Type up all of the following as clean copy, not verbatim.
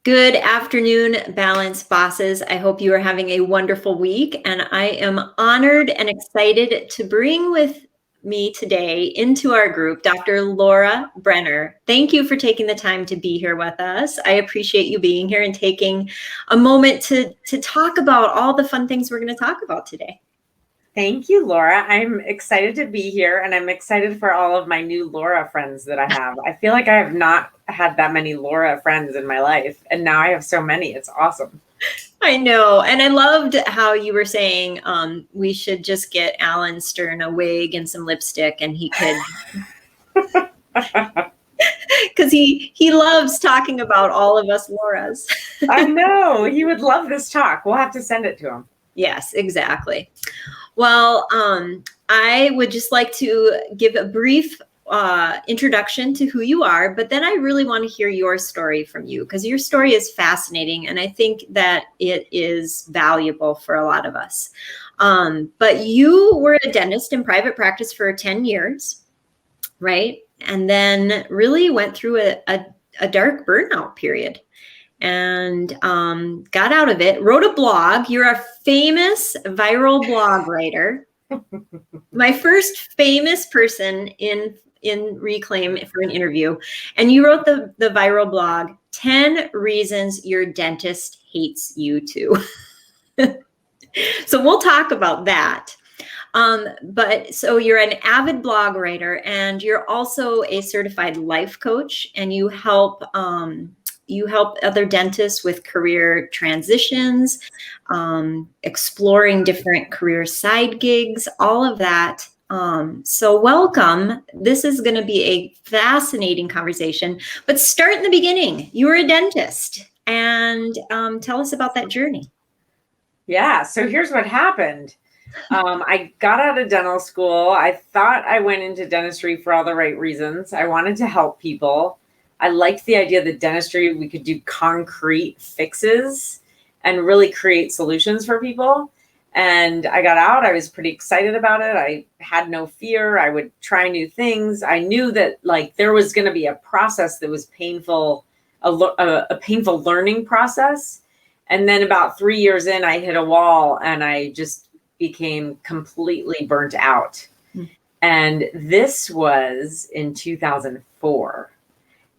Good afternoon, Balance Bosses. I hope you are having a wonderful week, and I am honored and excited to bring with me today into our group, Dr. Laura Brenner. Thank you for taking the time to be here with us. I appreciate you being here and taking a moment to talk about all the fun things we're going to talk about today. Thank you, Laura. I'm excited to be here, and I'm excited for all of my new Laura friends that I have. I feel like I have not had that many Laura friends in my life, and now I have so many. It's awesome. I know. And I loved how you were saying we should just get Alan Stern a wig and some lipstick, and he could... Because he loves talking about all of us Lauras. I know. He would love this talk. We'll have to send it to him. Yes, exactly. Well, I would just like to give a brief introduction to who you are, but then I really want to hear your story from you because your story is fascinating, and I think that it is valuable for a lot of us. But you were a dentist in private practice for 10 years, right? And then really went through a dark burnout period. And got out of it, wrote a blog. You're a famous viral blog writer. My first famous person in Reclaim for an interview. And you wrote the viral blog, 10 Reasons Your Dentist Hates You Too. So we'll talk about that. But so you're an avid blog writer, and you're also a certified life coach, and you help other dentists with career transitions, exploring different career side gigs, all of that. So welcome. This is going to be a fascinating conversation, but start in the beginning. You were a dentist, and tell us about that journey. Yeah. So here's what happened. I got out of dental school. I thought I went into dentistry for all the right reasons. I wanted to help people. I liked the idea that dentistry, we could do concrete fixes and really create solutions for people. And I got out. I was pretty excited about it. I had no fear. I would try new things. I knew that there was going to be a process that was painful, a painful learning process. And then about 3 years in, I hit a wall and I just became completely burnt out. And this was in 2004.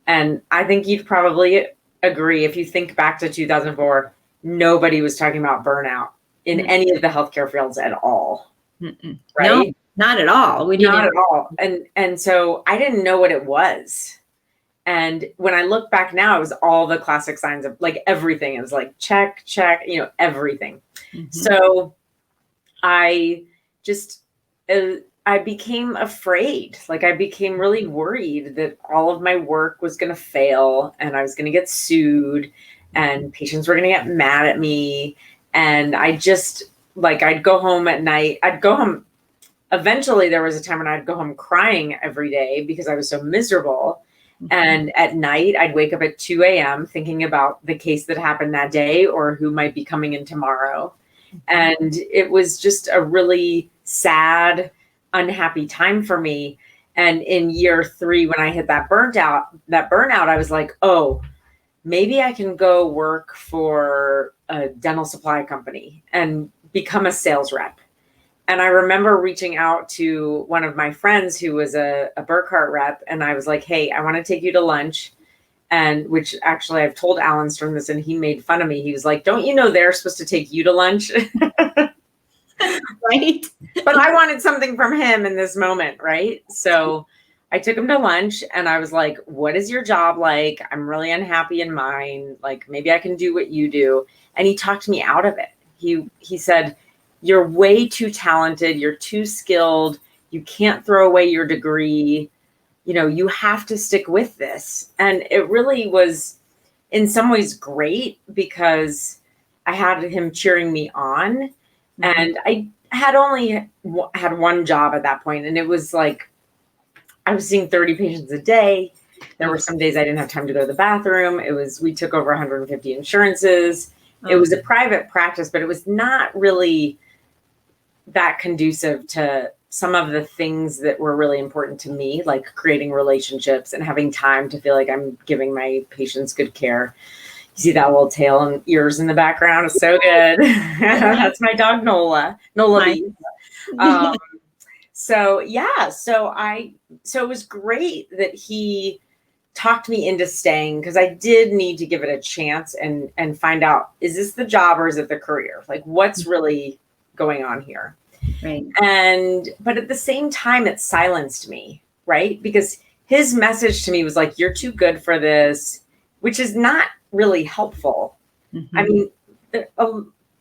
And I think you'd probably agree, if you think back to 2004, nobody was talking about burnout in any of the healthcare fields at all. Right? No, not at all. We didn't. Not at all. And so I didn't know what it was. And when I look back now, it was all the classic signs of everything. It was check, everything. So I just... I became afraid. I became really worried that all of my work was going to fail and I was going to get sued and patients were going to get mad at me. And I just, I'd go home at night. I'd go home. Eventually there was a time when I'd go home crying every day because I was so miserable. And at night I'd wake up at 2 a.m. thinking about the case that happened that day or who might be coming in tomorrow. And it was just a really sad, unhappy time for me. And in year 3, when I hit that burnout, I was like, oh, maybe I can go work for a dental supply company and become a sales rep. And I remember reaching out to one of my friends who was a Burkhart rep. And I was like, hey, I want to take you to lunch. And which actually I've told Alan Stern this and he made fun of me. He was like, don't you know they're supposed to take you to lunch? Right. But I wanted something from him in this moment. Right. So I took him to lunch and I was like, what is your job like? I'm really unhappy in mine. Maybe I can do what you do. And he talked me out of it. He said, you're way too talented. You're too skilled. You can't throw away your degree. You have to stick with this. And it really was in some ways great because I had him cheering me on. And I had only had one job at that point. And it was I was seeing 30 patients a day. There were some days I didn't have time to go to the bathroom. We took over 150 insurances. It was a private practice, but it was not really that conducive to some of the things that were really important to me, like creating relationships and having time to feel like I'm giving my patients good care. see that little tail and ears in the background? It's so good. That's my dog, Lolabees. So yeah, so it was great that he talked me into staying, because I did need to give it a chance and find out, is this the job or is it the career? Like, what's really going on here? Right. But at the same time, it silenced me, right? Because his message to me was like, you're too good for this, which is not really helpful. Mm-hmm. I mean,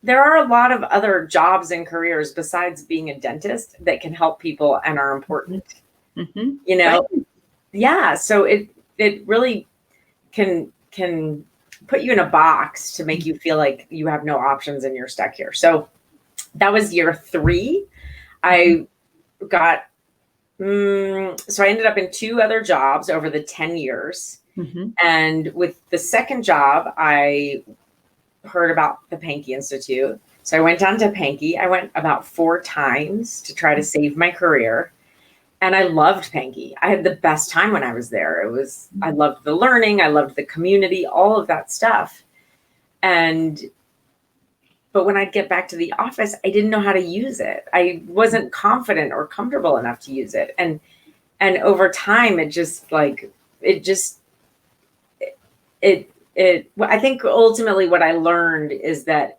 there are a lot of other jobs and careers besides being a dentist that can help people and are important. Mm-hmm. You know? Right. Yeah. So it really can put you in a box to make you feel like you have no options and you're stuck here. So that was year 3. I got, so I ended up in 2 other jobs over the 10 years. Mm-hmm. And with the second job, I heard about the Panky Institute. So I went down to Panky. I went about 4 times to try to save my career. And I loved Panky. I had the best time when I was there. I loved the learning. I loved the community, all of that stuff. But when I'd get back to the office, I didn't know how to use it. I wasn't confident or comfortable enough to use it. And over time, I think ultimately what I learned is that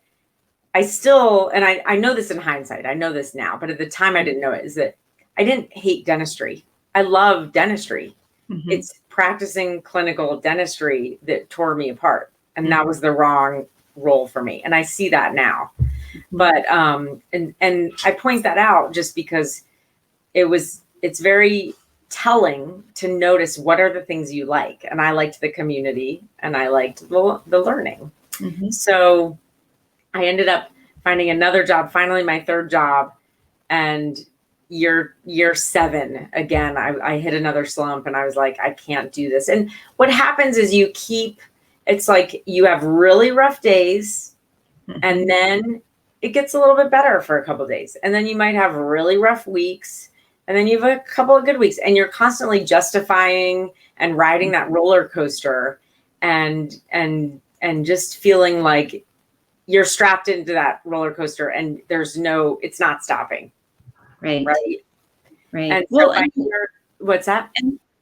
I still, and I know this in hindsight, I know this now, but at the time I didn't know it, is that I didn't hate dentistry. I love dentistry. Mm-hmm. It's practicing clinical dentistry that tore me apart. And that was the wrong role for me. And I see that now. But, and I point that out just because it's very telling to notice what are the things you like. And I liked the community and I liked the learning. Mm-hmm. So I ended up finding another job, finally my 3rd job, and year 7 again, I hit another slump and I was like, I can't do this. And what happens is it's like you have really rough days, mm-hmm. and then it gets a little bit better for a couple of days. And then you might have really rough weeks, and then you have a couple of good weeks, and you're constantly justifying and riding that roller coaster and just feeling like you're strapped into that roller coaster and it's not stopping. Right. And well, what's that?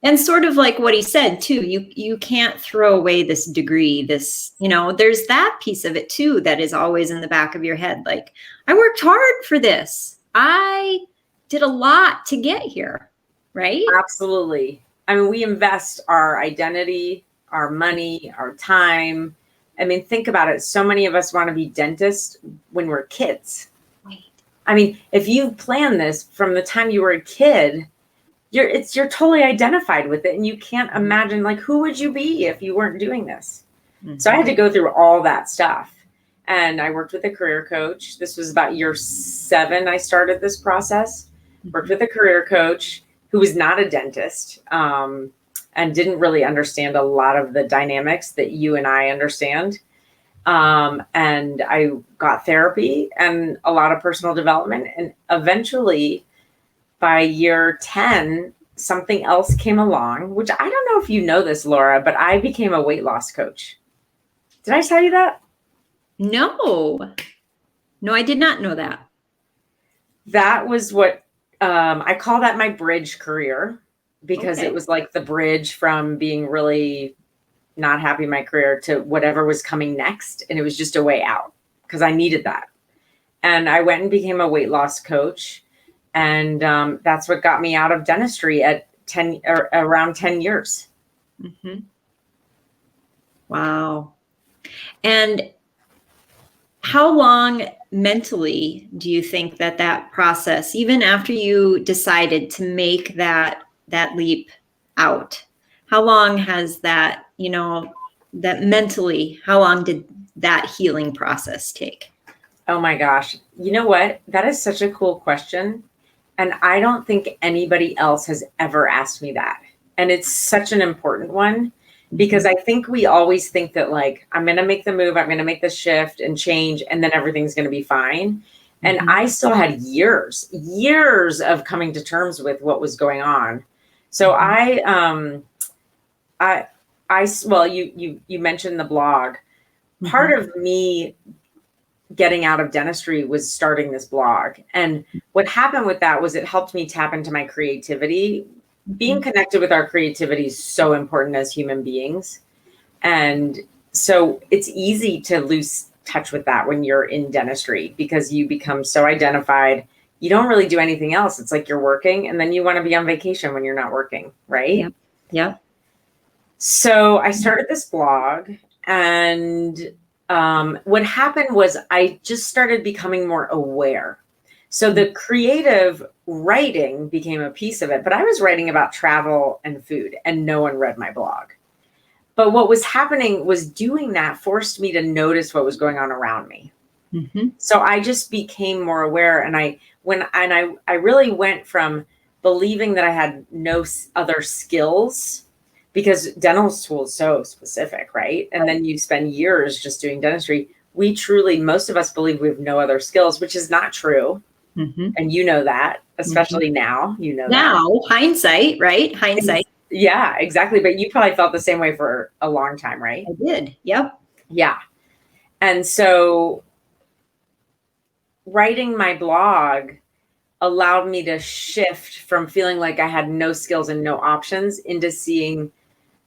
And sort of like what he said too, you can't throw away this degree, there's that piece of it too that is always in the back of your head. Like, I worked hard for this. I did a lot to get here, right? Absolutely. I mean, we invest our identity, our money, our time. I mean, think about it. So many of us want to be dentists when we're kids. Right. I mean, if you plan this from the time you were a kid, you're totally identified with it, and you can't imagine, like, who would you be if you weren't doing this? Mm-hmm. So I had to go through all that stuff, and I worked with a career coach. This was about year 7. I started this process. Mm-hmm. Worked with a career coach who was not a dentist, and didn't really understand a lot of the dynamics that you and I understand. And I got therapy and a lot of personal development, and eventually, by year 10, something else came along, which I don't know if you know this, Laura, but I became a weight loss coach. Did I tell you that? No, I did not know that. That was what I call that my bridge career, because It was like the bridge from being really not happy in my career to whatever was coming next. And it was just a way out because I needed that. And I went and became a weight loss coach. And that's what got me out of dentistry at around 10 years. Mm-hmm. Wow. And how long mentally do you think that process, even after you decided to make that leap out, how long has that, that mentally, how long did that healing process take? Oh my gosh. You know what? That is such a cool question. And I don't think anybody else has ever asked me that. And it's such an important one, because I think we always think that, like, I'm going to make the move, I'm going to make the shift and change, and then everything's going to be fine. And I still had years of coming to terms with what was going on. So well, you mentioned the blog. part of me getting out of dentistry was starting this blog. And what happened with that was it helped me tap into my creativity. Being connected with our creativity is so important as human beings. And so it's easy to lose touch with that when you're in dentistry because you become so identified. You don't really do anything else. It's like you're working and then you want to be on vacation when you're not working, right? Yep. Yep. So I started this blog, and what happened was I just started becoming more aware. So the creative writing became a piece of it, but I was writing about travel and food and no one read my blog. But what was happening was doing that forced me to notice what was going on around me. So I just became more aware. And I really went from believing that I had no other skills, because dental school is so specific, right? And then you spend years just doing dentistry. We truly, most of us believe we have no other skills, which is not true. And you know that, especially now, you know now, that. hindsight, right? Hindsight. Yeah, exactly. But you probably felt the same way for a long time, right? I did. Yep. Yeah. And so writing my blog allowed me to shift from feeling like I had no skills and no options into seeing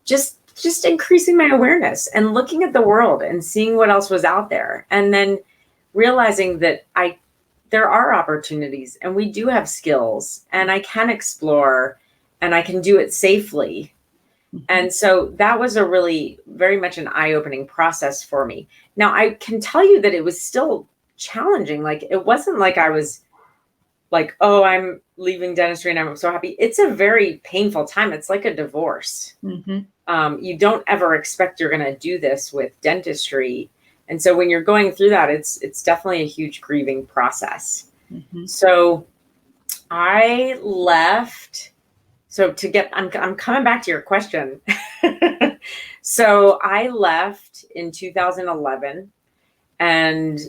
just increasing my awareness and looking at the world and seeing what else was out there. And then realizing that there are opportunities and we do have skills and I can explore and I can do it safely. And so that was a really very much an eye-opening process for me. Now I can tell you that it was still challenging. Like it wasn't like I was like, oh, I'm leaving dentistry and I'm so happy. It's a very painful time. It's like a divorce. You don't ever expect you're going to do this with dentistry. And so when you're going through that, it's definitely a huge grieving process. So I left. So I'm coming back to your question. So I left in 2011 and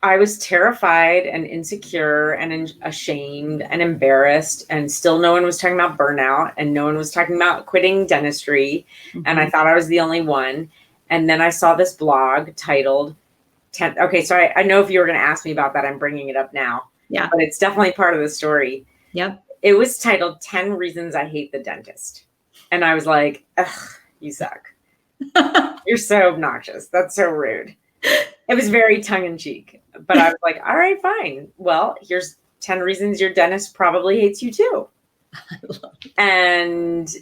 I was terrified and insecure and ashamed and embarrassed, and still no one was talking about burnout and no one was talking about quitting dentistry. And I thought I was the only one. And then I saw this blog titled 10. Okay. So I know if you were going to ask me about that, I'm bringing it up now. Yeah. But it's definitely part of the story. Yep. It was titled 10 Reasons I Hate the Dentist. And I was like, ugh, you suck. You're so obnoxious. That's so rude. It was very tongue-in-cheek, but I was like, all right, fine. Well, here's 10 reasons your dentist probably hates you too. And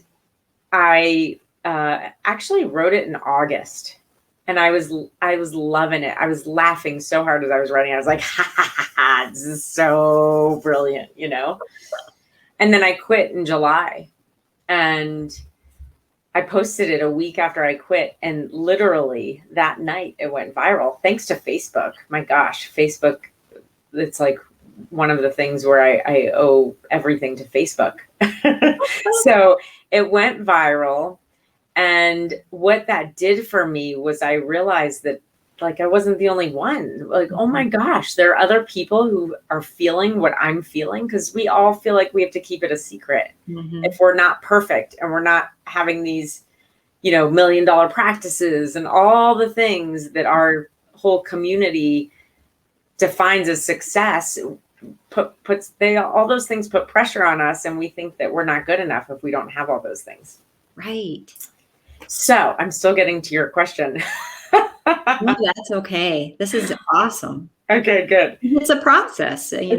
I actually wrote it in August, and I was loving it. I was laughing so hard as I was writing. I was like, ha, ha, ha, ha, this is so brilliant, you know? And then I quit in July, and I posted it a week after I quit, and literally that night it went viral thanks to Facebook. My gosh, Facebook, it's like one of the things where I owe everything to Facebook. So it went viral. And what that did for me was I realized that like I wasn't the only one. Like, oh my gosh, there are other people who are feeling what I'm feeling, because we all feel like we have to keep it a secret. If we're not perfect and we're not having these, $1 million practices and all the things that our whole community defines as success, all those things put pressure on us, and we think that we're not good enough if we don't have all those things. Right. So I'm still getting to your question. No, that's okay. This is awesome. Okay, good. It's a process, you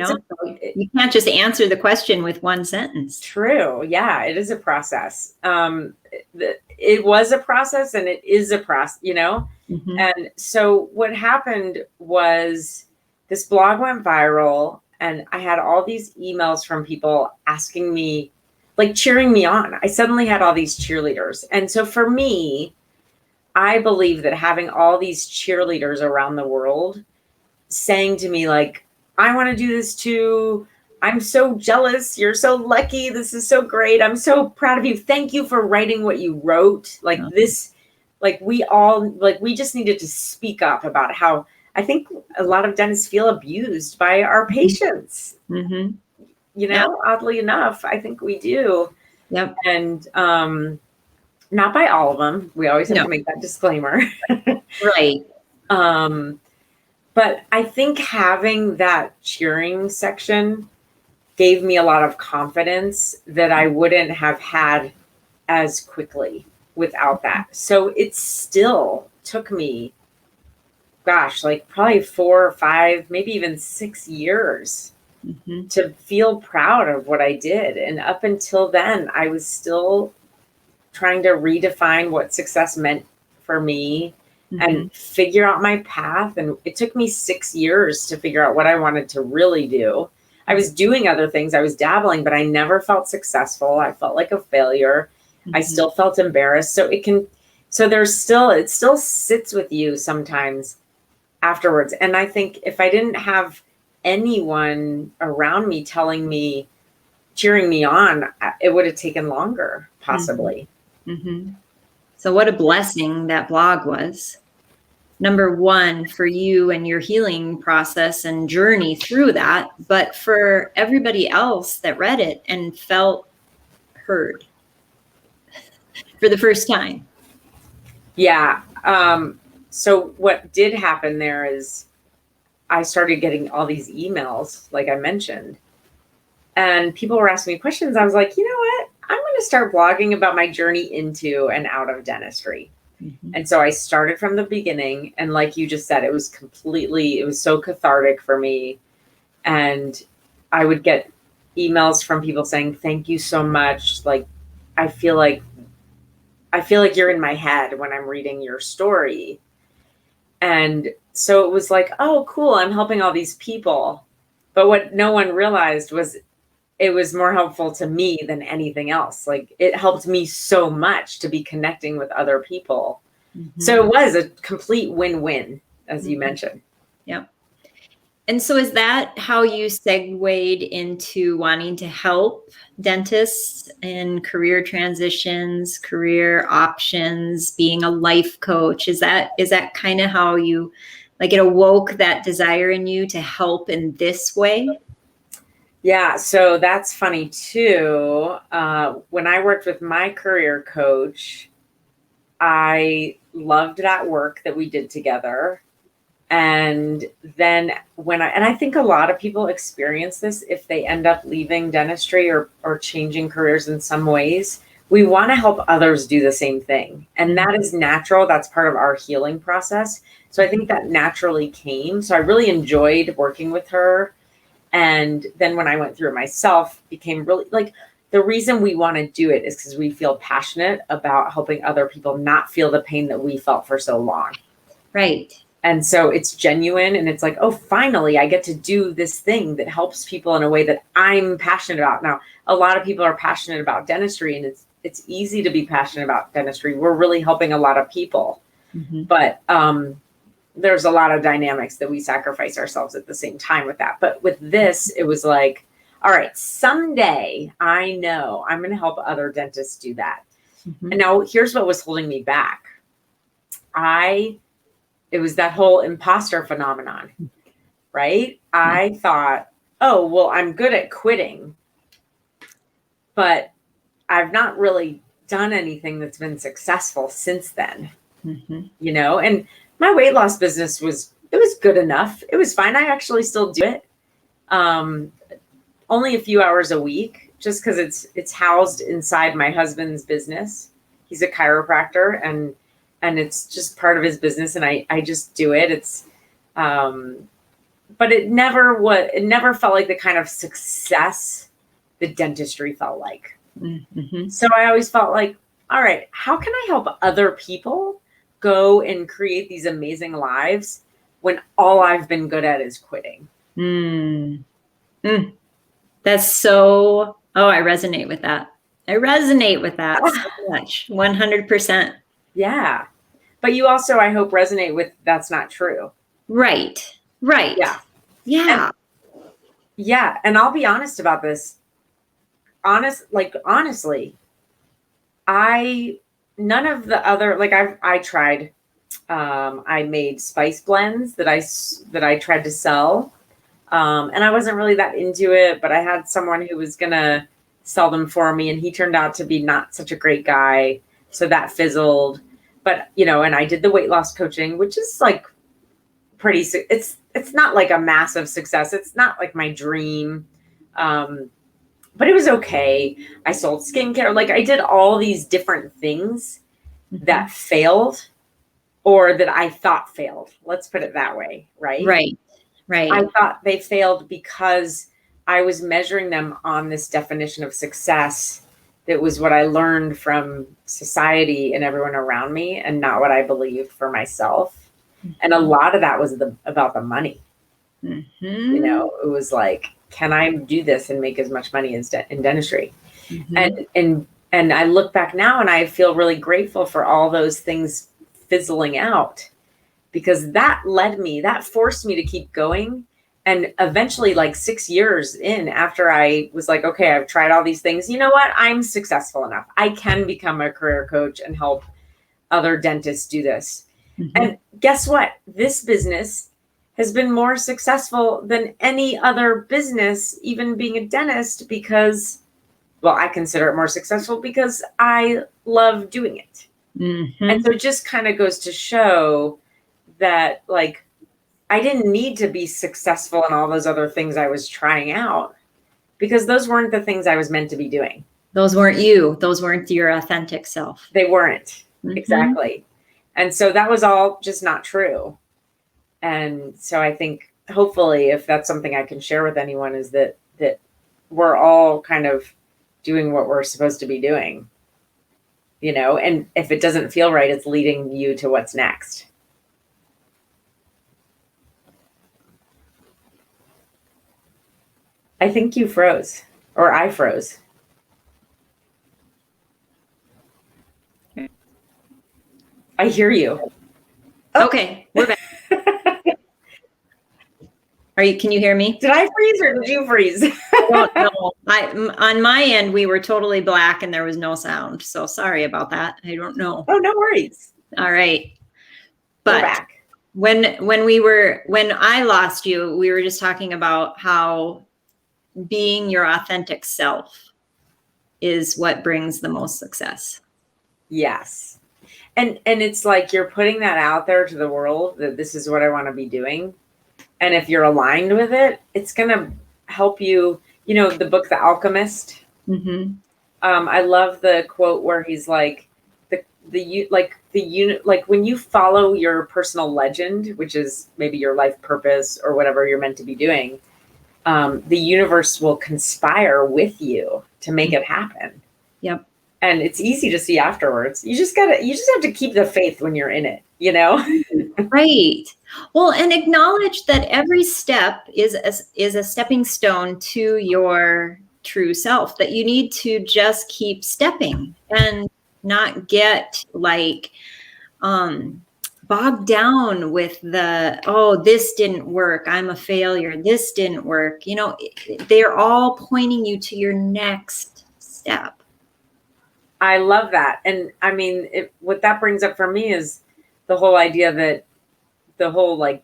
can't just answer the question with one sentence. True. Yeah, it is a process. It was a process and it is a process, And so what happened was this blog went viral, and I had all these emails from people asking me, like cheering me on. I suddenly had all these cheerleaders. And so for me, I believe that having all these cheerleaders around the world saying to me, like, I want to do this too. I'm so jealous. You're so lucky. This is so great. I'm so proud of you. Thank you for writing what you wrote. Like this, like we just needed to speak up about how I think a lot of dentists feel abused by our patients. Oddly enough, I think we do. Yep. And Not by all of them. We always have No. to make that disclaimer. Right. But I think having that cheering section gave me a lot of confidence that I wouldn't have had as quickly without that. So it still took me, gosh, like probably 4 or 5, maybe even 6 years to feel proud of what I did. And up until then, I was still trying to redefine what success meant for me and figure out my path. And it took me 6 years to figure out what I wanted to really do. I was doing other things. I was dabbling, but I never felt successful. I felt like a failure. I still felt embarrassed. So it still sits with you sometimes afterwards. And I think if I didn't have anyone around me telling me, cheering me on, it would have taken longer, possibly. So what a blessing that blog was. Number one, for you and your healing process and journey through that, but for everybody else that read it and felt heard for the first time. Yeah. So what did happen there is I started getting all these emails, like I mentioned, and people were asking me questions. I was like, you know what? I'm going to start blogging about my journey into and out of dentistry. And so I started from the beginning. And like you just said, it was so cathartic for me. And I would get emails from people saying, thank you so much. Like, I feel like you're in my head when I'm reading your story. And so it was like, oh, cool. I'm helping all these people. But what no one realized was it was more helpful to me than anything else. Like, it helped me so much to be connecting with other people. So it was a complete win-win, as you mentioned. Yep. And so is that how you segued into wanting to help dentists in career transitions, career options, being a life coach? Is that kind of how you, like, it awoke that desire in you to help in this way? Yeah, so that's funny too. When I worked with my career coach, I loved that work that we did together. And then I think a lot of people experience this if they end up leaving dentistry or changing careers in some ways. We want to help others do the same thing. And that is natural. That's part of our healing process. So I think that naturally came. So I really enjoyed working with her. And then when I went through it myself, became really like, the reason we want to do it is because we feel passionate about helping other people not feel the pain that we felt for so long. Right. And so it's genuine, and it's like, oh, finally, I get to do this thing that helps people in a way that I'm passionate about. Now, a lot of people are passionate about dentistry, and it's easy to be passionate about dentistry. We're really helping a lot of people. But there's a lot of dynamics that we sacrifice ourselves at the same time with that. But with this, it was like, all right, someday I know I'm going to help other dentists do that. And now here's what was holding me back. It was that whole imposter phenomenon, right? I thought, oh, well, I'm good at quitting, but I've not really done anything that's been successful since then, you know? And my weight loss business was good enough. It was fine. I actually still do it. Only a few hours a week, just because it's housed inside my husband's business. He's a chiropractor, and it's just part of his business, and I just do it. It's but it never felt like the kind of success that dentistry felt like. So I always felt like, all right, how can I help other people go and create these amazing lives when all I've been good at is quitting? That's so, I resonate with that. I resonate with that so much. 100%. Yeah. But you also, I hope, resonate with that's not true. Right. Yeah. And I'll be honest about this. Honestly, none of the other, like I tried, I made spice blends that I tried to sell. And I wasn't really that into it, but I had someone who was going to sell them for me, and he turned out to be not such a great guy. So that fizzled. But, you know, and I did the weight loss coaching, which is like it's not like a massive success. It's not like my dream. But it was okay. I sold skincare. Like I did all these different things that failed, or that I thought failed. Let's put it that way. Right. Right. Right. I thought they failed because I was measuring them on this definition of success that was what I learned from society and everyone around me, and not what I believed for myself. And a lot of that was about the money. You know, it was like, can I do this and make as much money as in dentistry? And I look back now and I feel really grateful for all those things fizzling out, because that forced me to keep going. And eventually, like 6 years in, after I was like, okay, I've tried all these things. You know what? I'm successful enough. I can become a career coach and help other dentists do this. And guess what? This business has been more successful than any other business, even being a dentist, because, well, I consider it more successful because I love doing it. And so it just kind of goes to show that, like, I didn't need to be successful in all those other things I was trying out, because those weren't the things I was meant to be doing. Those weren't you. Those weren't your authentic self. They weren't. Exactly. And so that was all just not true. And so I think hopefully, if that's something I can share with anyone, is that we're all kind of doing what we're supposed to be doing, you know, and if it doesn't feel right, it's leading you to what's next. I think you froze, or I froze. I hear you. Okay, we're back. Can you hear me? Did I freeze or did you freeze? I don't know. On my end, we were totally black and there was no sound. So sorry about that. I don't know. Oh, no worries. All right. We're But back. when I lost you, we were just talking about how being your authentic self is what brings the most success. Yes. And it's like you're putting that out there to the world, that this is what I want to be doing. And if you're aligned with it, it's going to help you. You know, the book, The Alchemist. I love the quote where he's like, when you follow your personal legend, which is maybe your life purpose or whatever you're meant to be doing, the universe will conspire with you to make it happen. Yep. And it's easy to see afterwards. You just have to keep the faith when you're in it, you know? Right. Well, and acknowledge that every step is a stepping stone to your true self, that you need to just keep stepping and not get like bogged down with this didn't work, I'm a failure, this didn't work. You know, they're all pointing you to your next step. I love that. And I mean, what that brings up for me is the whole idea that the whole, like,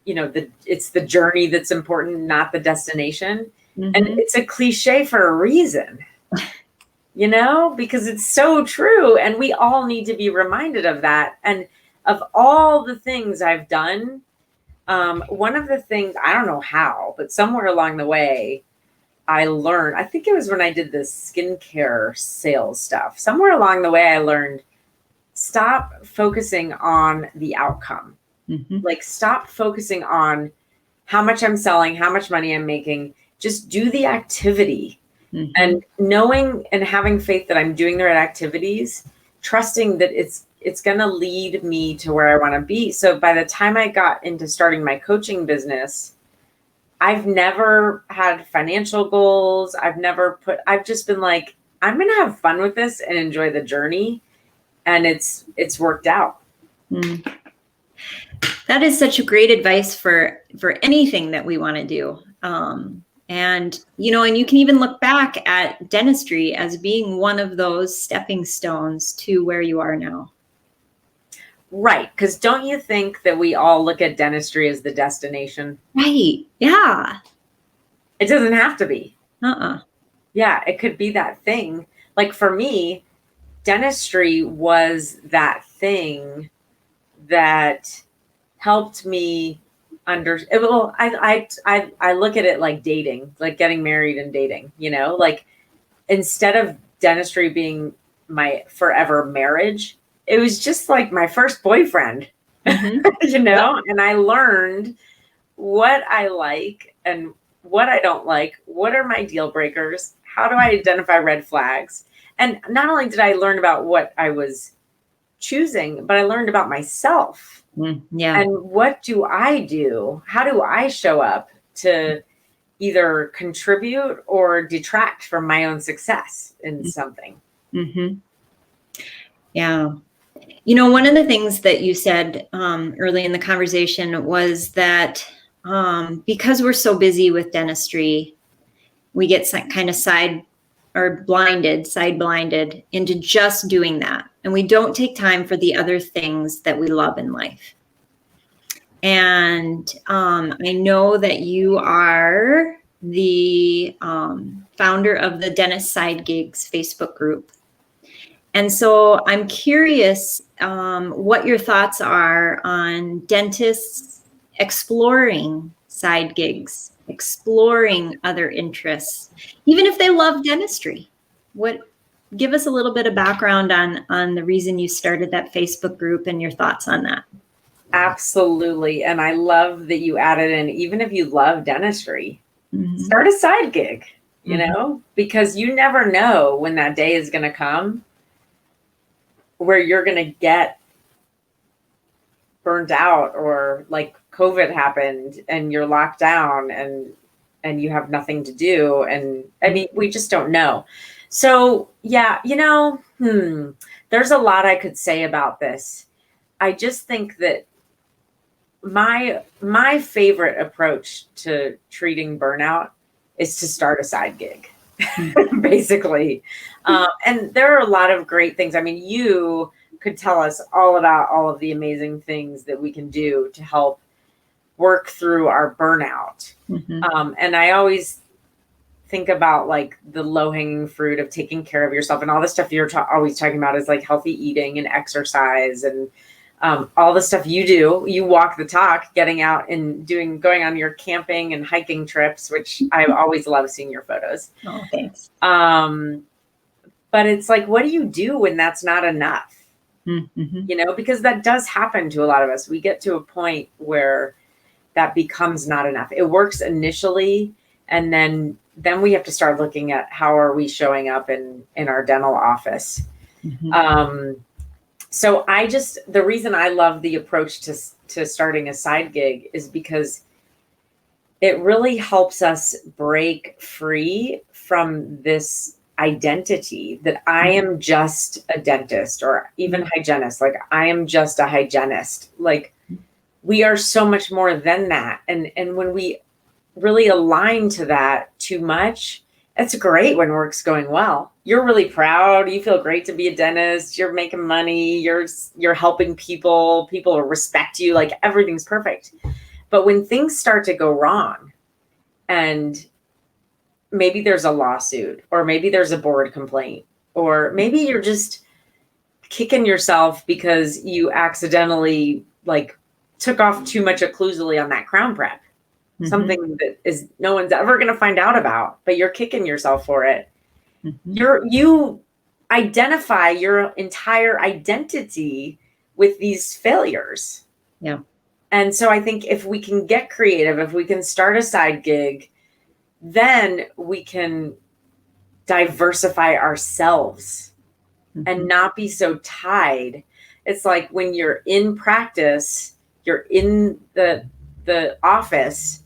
you know, it's the journey that's important, not the destination. And it's a cliche for a reason, you know, because it's so true. And we all need to be reminded of that. And of all the things I've done, one of the things, I don't know how, but somewhere along the way, I learned, I think it was when I did the skincare sales stuff. Somewhere along the way, I learned, stop focusing on the outcome. Like, stop focusing on how much I'm selling, how much money I'm making. Just do the activity. And knowing and having faith that I'm doing the right activities, trusting that it's going to lead me to where I want to be. So by the time I got into starting my coaching business, I've never had financial goals. I've just been like, I'm going to have fun with this and enjoy the journey. And it's worked out. That is such a great advice for anything that we want to do. And, you know, and you can even look back at dentistry as being one of those stepping stones to where you are now. Right. Because don't you think that we all look at dentistry as the destination? Right. Yeah. It doesn't have to be. Uh-uh. Yeah. It could be that thing. Like for me, dentistry was that thing that helped me well, I look at it like dating, like getting married and dating, like instead of dentistry being my forever marriage, it was just like my first boyfriend, and I learned what I like and what I don't like. What are my deal breakers? How do I identify red flags? And not only did I learn about what I was choosing, but I learned about myself. Yeah. And what do I do? How do I show up to either contribute or detract from my own success in something? Mm-hmm. Yeah. One of the things that you said early in the conversation was that because we're so busy with dentistry, we get kind of side blinded into just doing that. And we don't take time for the other things that we love in life. And I know that you are the founder of the Dentist Side Gigs Facebook group. And so I'm curious what your thoughts are on dentists exploring side gigs, exploring other interests, even if they love dentistry. Give us a little bit of background on the reason you started that Facebook group and your thoughts on that. Absolutely. And I love that you added in, even if you love dentistry, start a side gig, because you never know when that day is going to come where you're going to get burnt out, or like COVID happened and you're locked down and you have nothing to do. And I mean, we just don't know. So yeah, there's a lot I could say about this. I just think that my favorite approach to treating burnout is to start a side gig, basically. And there are a lot of great things. I mean, you could tell us all about all of the amazing things that we can do to help work through our burnout. And I always think about like the low-hanging fruit of taking care of yourself, and all the stuff you're always talking about is like healthy eating and exercise and all the stuff you do. You walk the talk, getting out and going on your camping and hiking trips, which I always love seeing your photos. Oh, thanks. But it's like, what do you do when that's not enough? Because that does happen to a lot of us. We get to a point where that becomes not enough. It works initially, and then we have to start looking at how are we showing up in our dental office. So the reason I love the approach to starting a side gig is because it really helps us break free from this identity that I am just a dentist, or even hygienist. Like, I am just a hygienist. Like, we are so much more than that. And when we really align to that too much, it's great when work's going well. You're really proud. You feel great to be a dentist. You're making money. You're helping people. People respect you. Like, everything's perfect. But when things start to go wrong, and maybe there's a lawsuit, or maybe there's a board complaint, or maybe you're just kicking yourself because you accidentally like took off too much occlusally on that crown prep. Something that is no one's ever going to find out about, but you're kicking yourself for it. You identify your entire identity with these failures. Yeah. And so I think if we can get creative, if we can start a side gig, then we can diversify ourselves and not be so tied. It's like when you're in practice, you're in the office,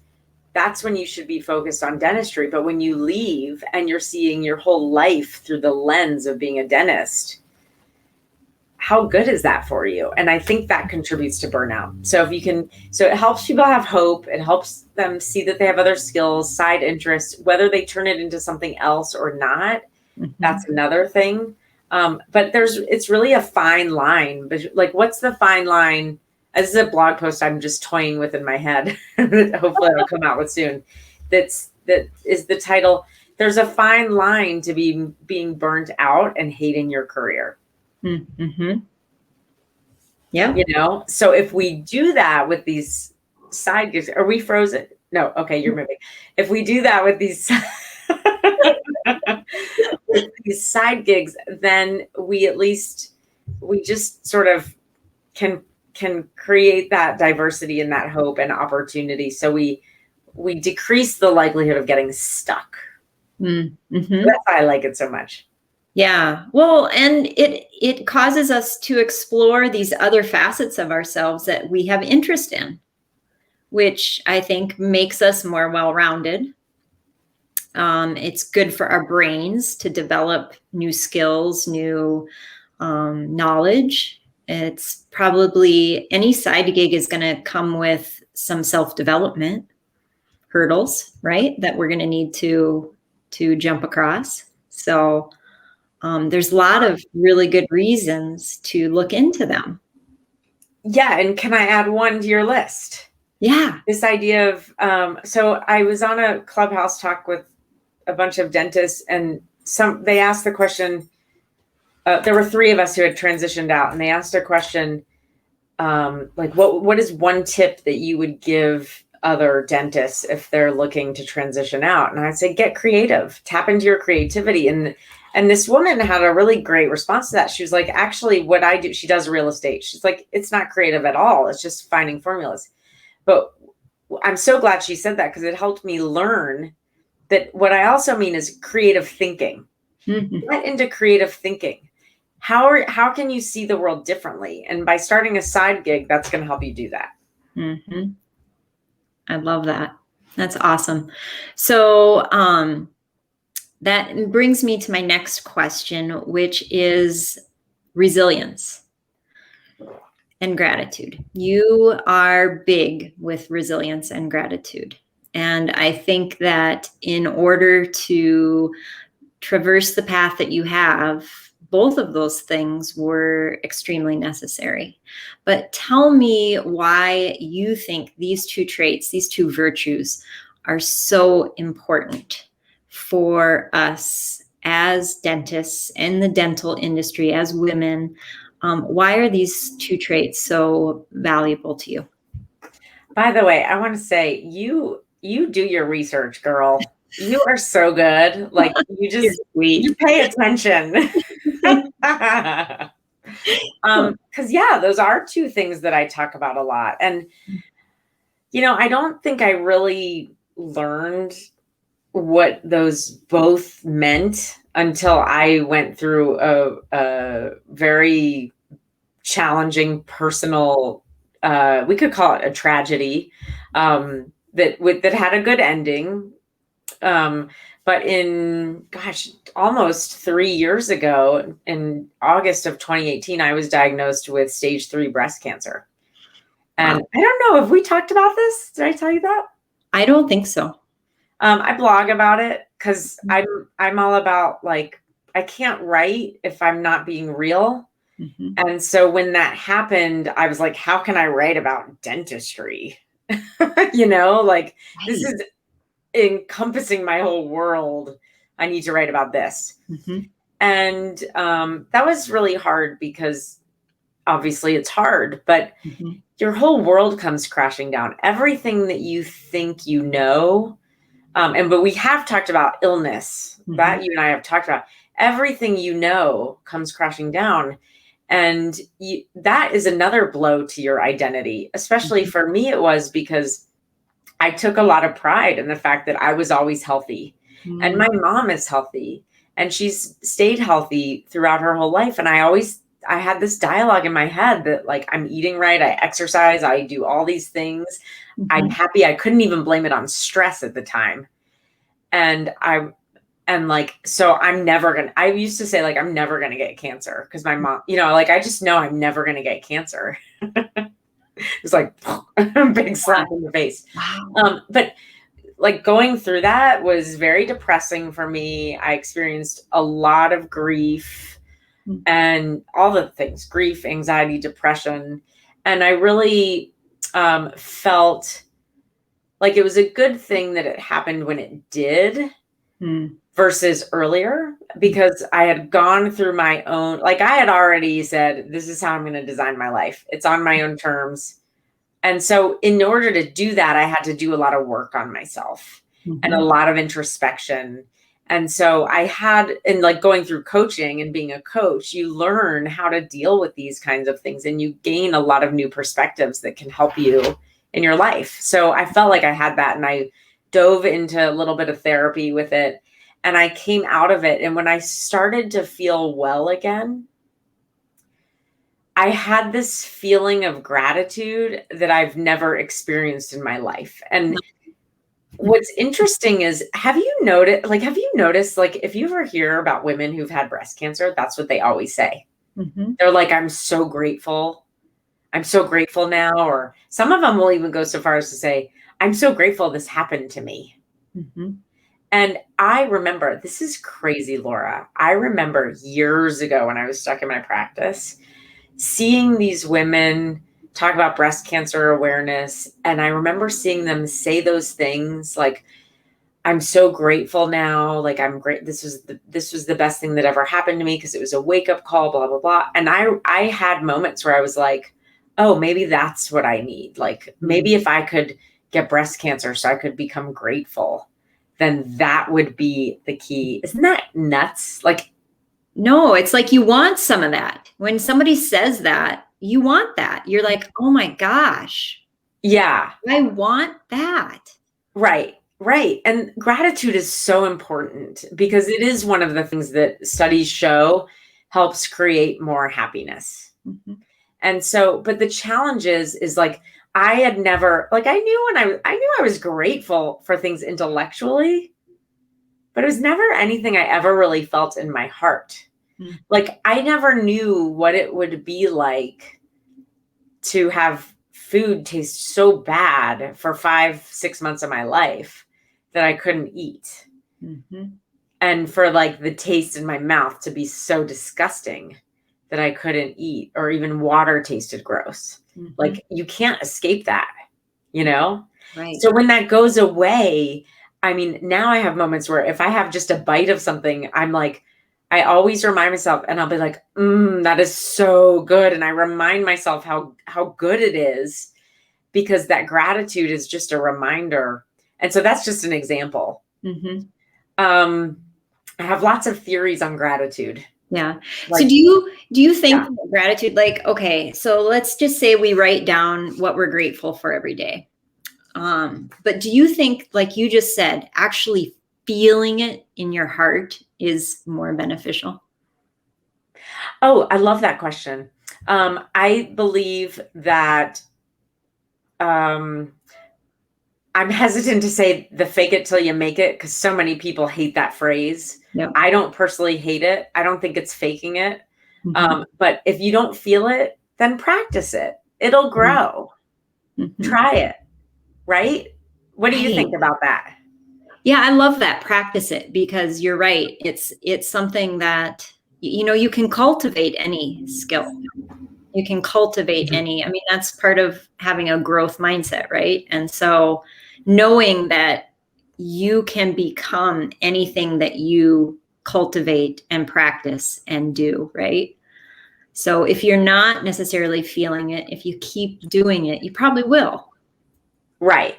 that's when you should be focused on dentistry. But when you leave and you're seeing your whole life through the lens of being a dentist, how good is that for you? And I think that contributes to burnout. So it helps people have hope. It helps them see that they have other skills, side interests, whether they turn it into something else or not. That's another thing. But it's really a fine line. But like, what's the fine line? This is a blog post I'm just toying with in my head. Hopefully it'll come out with soon. That is the title. There's a fine line to being burnt out and hating your career. Mm-hmm. Yeah. You know, so if we do that with these side gigs, are we frozen? No, okay, you're moving. If we do that with these with these side gigs, then we just sort of can create that diversity and that hope and opportunity. So we decrease the likelihood of getting stuck. Mm-hmm. That's why I like it so much. Yeah. Well, and it causes us to explore these other facets of ourselves that we have interest in, which I think makes us more well-rounded. It's good for our brains to develop new skills, new knowledge. It's probably any side gig is going to come with some self-development hurdles, right? That we're going to need to jump across. So there's a lot of really good reasons to look into them. Yeah. And can I add one to your list? Yeah. This idea of, so I was on a Clubhouse talk with a bunch of dentists, and they asked the question, there were 3 of us who had transitioned out, and they asked a question, like, what is one tip that you would give other dentists if they're looking to transition out? And I'd say, get creative, tap into your creativity. And this woman had a really great response to that. She was like, actually, what I do, she does real estate. She's like, it's not creative at all. It's just finding formulas. But I'm so glad she said that, because it helped me learn that what I also mean is creative thinking. Mm-hmm. Get into creative thinking. How can you see the world differently? And by starting a side gig, that's going to help you do that. Mm-hmm. I love that. That's awesome. So that brings me to my next question, which is resilience and gratitude. You are big with resilience and gratitude. And I think that in order to traverse the path that you have, both of those things were extremely necessary. But tell me why you think these 2 traits, these 2 virtues, are so important for us as dentists in the dental industry, as women. Why are these 2 traits so valuable to you? By the way, I want to say you do your research, girl. You are so good. Like, you pay attention. Because those are 2 things that I talk about a lot. And, I don't think I really learned what those both meant until I went through a very challenging personal, we could call it a tragedy, that had a good ending. But in, almost 3 years ago, in August of 2018, I was diagnosed with stage 3 breast cancer. And wow. I don't know if we talked about this. Did I tell you that? I don't think so. I blog about it because I'm all about, like, I can't write if I'm not being real. Mm-hmm. And so when that happened, I was like, how can I write about dentistry? Like, this is encompassing my whole world. I need to write about this. Mm-hmm. And that was really hard, because obviously it's hard, but mm-hmm. your whole world comes crashing down. Everything that you think but we have talked about illness, mm-hmm. that you and I have talked about. Everything comes crashing down. And that is another blow to your identity, especially mm-hmm. for me it was, because I took a lot of pride in the fact that I was always healthy. Mm-hmm. And my mom is healthy, and she's stayed healthy throughout her whole life. And I had this dialogue in my head that, like, I'm eating right, I exercise, I do all these things. Mm-hmm. I'm happy. I couldn't even blame it on stress at the time. And so I used to say, like, I'm never going to get cancer, because my mom, like, I just know I'm never going to get cancer. It was like a big slap in the face. Wow. But, like, going through that was very depressing for me. I experienced a lot of grief and all the things, grief, anxiety, depression. And I really felt like it was a good thing that it happened when it did. versus earlier, because I had gone through my own, like I had already said, this is how I'm going to design my life. It's on my own terms. And so in order to do that, I had to do a lot of work on myself and a lot of introspection. And so I had, and like going through coaching and being a coach, you learn how to deal with these kinds of things, and you gain a lot of new perspectives that can help you in your life. So I felt like I had that, and I dove into a little bit of therapy with it, and I came out of it. And when I started to feel well again, I had this feeling of gratitude that I've never experienced in my life. And what's interesting is, have you noticed, like, if you ever hear about women who've had breast cancer, that's what they always say. They're like, I'm so grateful. I'm so grateful now. Or some of them will even go so far as to say, I'm so grateful this happened to me. And I remember, this is crazy, Laura. I remember years ago when I was stuck in my practice, seeing these women talk about breast cancer awareness. And I remember seeing them say those things like, I'm so grateful now. Like, I'm great. This was the best thing that ever happened to me, because it was a wake up call, blah, blah, blah. And I had moments where I was like, oh, maybe that's what I need. Like, maybe if I could get breast cancer so I could become grateful, then that would be the key. Isn't that nuts? Like, no, it's like you want some of that. When somebody says that, you want that. You're like, oh my gosh. Yeah. I want that. Right. Right. And gratitude is so important, because it is one of the things that studies show helps create more happiness. And so, but the challenge is like, I had never, like, I knew I was grateful for things intellectually, but it was never anything I ever really felt in my heart. Like, I never knew what it would be like to have food taste so bad for 5-6 months of my life that I couldn't eat. And for like the taste in my mouth to be so disgusting that I couldn't eat, or even water tasted gross. Like, you can't escape that, you know? Right. So when that goes away, I mean, now I have moments where if I have just a bite of something, I'm like, I always remind myself, and I'll be like, that is so good. And I remind myself how good it is, because that gratitude is just a reminder. And so that's just an example. I have lots of theories on gratitude. Yeah. Like, so do you think gratitude, like, okay, so let's just say we write down what we're grateful for every day. But do you think, like you just said, actually feeling it in your heart is more beneficial? Oh, I love that question. I believe that I'm hesitant to say the fake it till you make it, because so many people hate that phrase. Yep. I don't personally hate it. I don't think it's faking it. But if you don't feel it, then practice it. It'll grow. Try it. Right? What do you think about that? Yeah, I love that. Practice it, because you're right. It's something that, you can cultivate any skill. You can cultivate any, I mean, that's part of having a growth mindset, right? And so knowing that you can become anything that you cultivate and practice and do, right? So if you're not necessarily feeling it, if you keep doing it, you probably will. Right.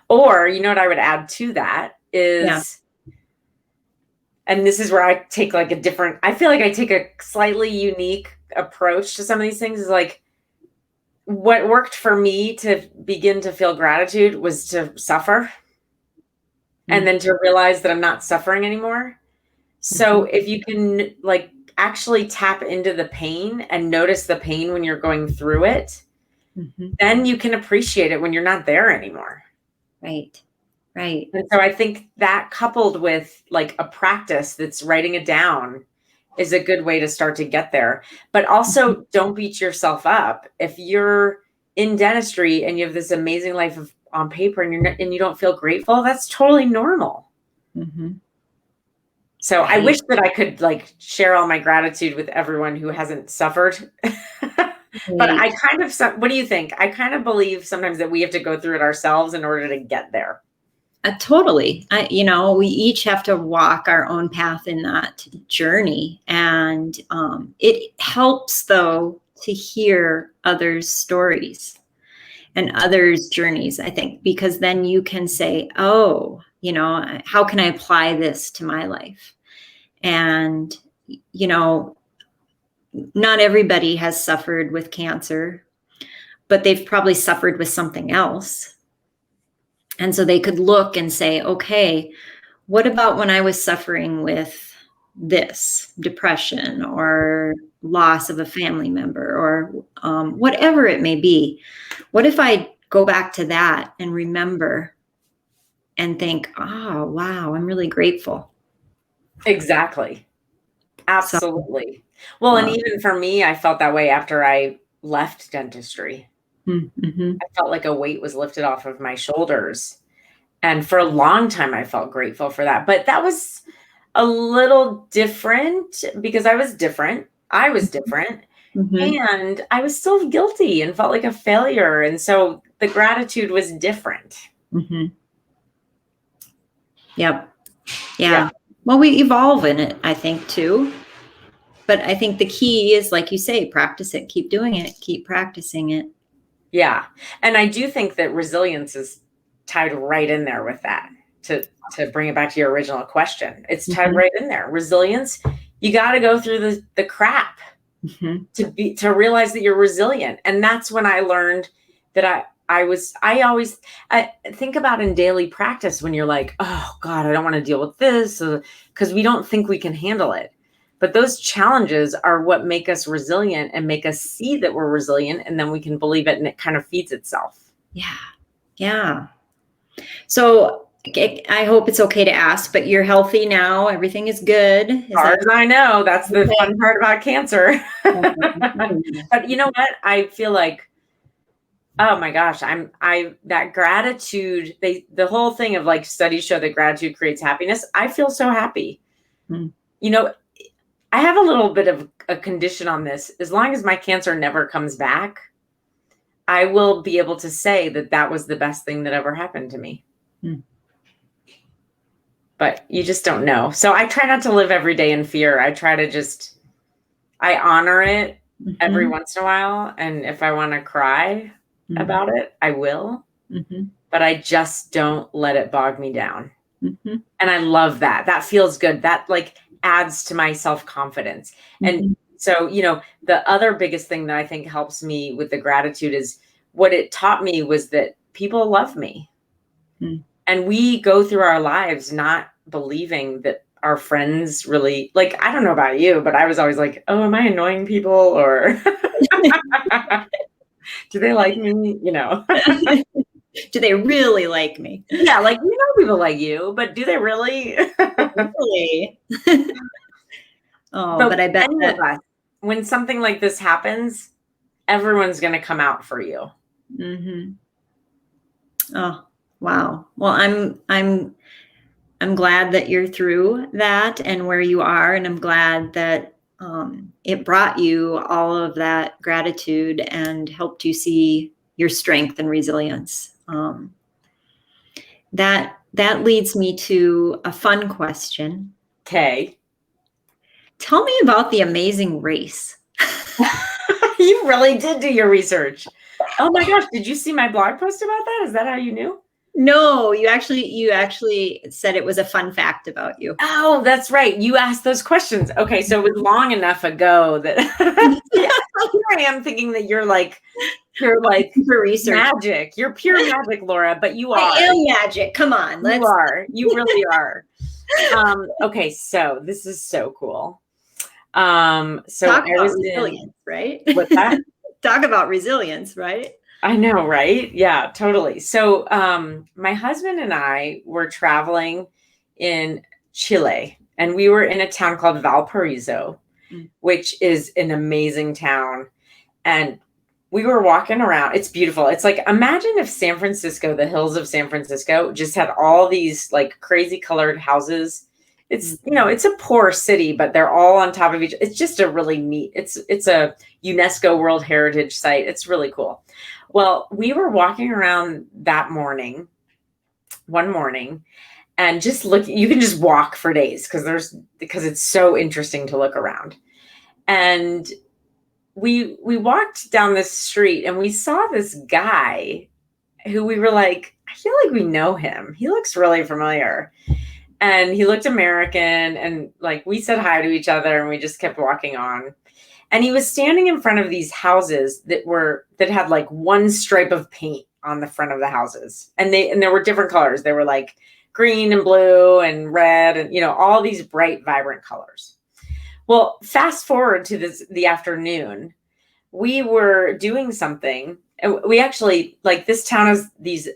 Or, you know what I would add to that is, and this is where I take like I feel like I take a slightly unique approach to some of these things, is like, what worked for me to begin to feel gratitude was to suffer, and then to realize that I'm not suffering anymore. So if you can like actually tap into the pain and notice the pain when you're going through it, then you can appreciate it when you're not there anymore. Right. Right. And so I think that, coupled with like a practice that's writing it down, is a good way to start to get there. But also, don't beat yourself up. If you're in dentistry and you have this amazing life on paper, and you don't feel grateful, that's totally normal. So I wish that I could like share all my gratitude with everyone who hasn't suffered. But I what do you think? I kind of believe sometimes that we have to go through it ourselves in order to get there. Totally. We each have to walk our own path in that journey. And it helps, though, to hear others' stories and others' journeys, I think, because then you can say, oh, how can I apply this to my life? And, not everybody has suffered with cancer, but they've probably suffered with something else. And so they could look and say, okay, what about when I was suffering with this depression or loss of a family member or whatever it may be? What if I go back to that and remember and think, oh, wow, I'm really grateful. Exactly. Absolutely. Well, and even for me, I felt that way after I left dentistry. Mm-hmm. I felt like a weight was lifted off of my shoulders. And for a long time, I felt grateful for that. But that was a little different because I was different. Mm-hmm. And I was still guilty and felt like a failure. And so the gratitude was different. Mm-hmm. Yep. Yeah. Well, we evolve in it, I think, too. But I think the key is, like you say, practice it, keep doing it, keep practicing it. Yeah. And I do think that resilience is tied right in there with that. To bring it back to your original question, it's tied right in there. Resilience, you got to go through the crap to realize that you're resilient. And that's when I learned that I always think about in daily practice when you're like, oh God, I don't want to deal with this, because we don't think we can handle it. But those challenges are what make us resilient and make us see that we're resilient, and then we can believe it, and it kind of feeds itself. Yeah. Yeah. So I hope it's okay to ask, but you're healthy now. Everything is good. As far as I know, that's the fun part about cancer. But you know what? I feel like, oh my gosh, that gratitude, the whole thing of like studies show that gratitude creates happiness. I feel so happy. I have a little bit of a condition on this. As long as my cancer never comes back, I will be able to say that was the best thing that ever happened to me. But you just don't know. So I try not to live every day in fear. I try to I honor it every once in a while. And if I want to cry about it, I will. But I just don't let it bog me down. And I love that. That feels good. That like adds to my self-confidence. And so, the other biggest thing that I think helps me with the gratitude is what it taught me was that people love me. And we go through our lives not believing that our friends really, like, I don't know about you, but I was always like, oh, am I annoying people? Or do they like me? Do they really like me? Yeah, like, people like you, but do they really? Really? But I bet that when something like this happens, everyone's going to come out for you. Oh, wow. Well, I'm glad that you're through that and where you are, and I'm glad that it brought you all of that gratitude and helped you see your strength and resilience. That leads me to a fun question. Okay. Tell me about The Amazing Race. You really did do your research. Oh my gosh, did you see my blog post about that? Is that how you knew? No, you actually said it was a fun fact about you. Oh, that's right. You asked those questions. Okay, so it was long enough ago that here I am thinking that you're like for research magic. You're pure magic, Laura, but you are. I am magic. Come on. You really are. Okay, so this is so cool. So talk about resilience, right? What's that? Talk about resilience, right? I know, right? Yeah, totally. So my husband and I were traveling in Chile, and we were in a town called Valparaiso, which is an amazing town. And we were walking around. It's beautiful. It's like, imagine if San Francisco, the hills of San Francisco, just had all these like crazy colored houses. It's, it's a poor city, but they're all on top of each. It's just a really neat, it's a UNESCO World Heritage Site. It's really cool. Well, we were walking around that morning one morning and just look. You can just walk for days because it's so interesting to look around. And we walked down this street and we saw this guy who we were like, I feel like we know him. He looks really familiar. And he looked American, and like we said hi to each other and we just kept walking on. And he was standing in front of these houses that had like one stripe of paint on the front of the houses. And there were different colors. They were like green and blue and red and, you know, all these bright, vibrant colors. Well, fast forward to the afternoon, we were doing something. We actually, like, this town has these